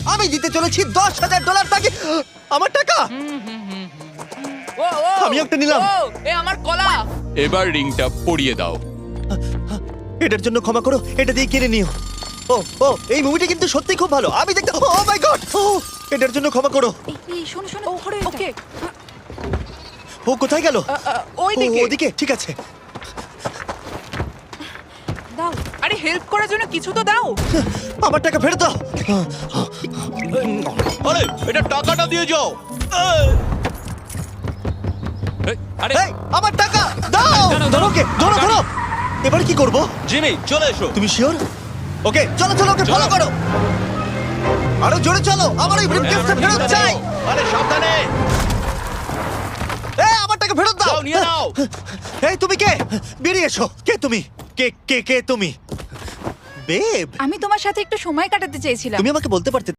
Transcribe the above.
আমি দিতে চলেছি $10,000 তাকে। আমার টাকা। ও ও আমি একটা নিলাম। ও, এ আমার কলা। এবার রিংটা পরিয়ে দাও। এটার জন্য ক্ষমা করো, এটা দিয়ে কিনে নিও। ও ও, এই মুভিটা কিন্তু সত্যি খুব ভালো। আমি দেখতে, ও মাই গড, ও এটার জন্য ক্ষমা করো। এই শোনো শোনো ওকে ও কোথায় গেল? ওই দিকে। ওদিকে, ঠিক আছে। দাও। আরে হেল্প করার জন্য কিছু তো দাও। আমার টাকা ফেরত দাও। আরে এটা টাকাটা দিয়ে যাও। আরে এই, আমার টাকা দাও। দাঁড়াও, ধরো ওকে, ধরো আমার ধরো। এবার কি করব? জিমি চলে এসো। তুমি শিওর? ওকে, চলো চলো, ওকে ফলো করো। আরো জোরে চলো, আমার এই ব্রিফকেসটা ফেরত চাই। আরে সাবধানে। এই, আমার টাকা ফেরত দাও। যাও নিয়ে নাও। এই, তুমি কে? বেরিয়ে এসো। কে তুমি? কে তুমি? বেব, আমি তোমার সাথে একটু সময় কাটাতে চেয়েছিলাম। তুমি আমাকে বলতে পারতে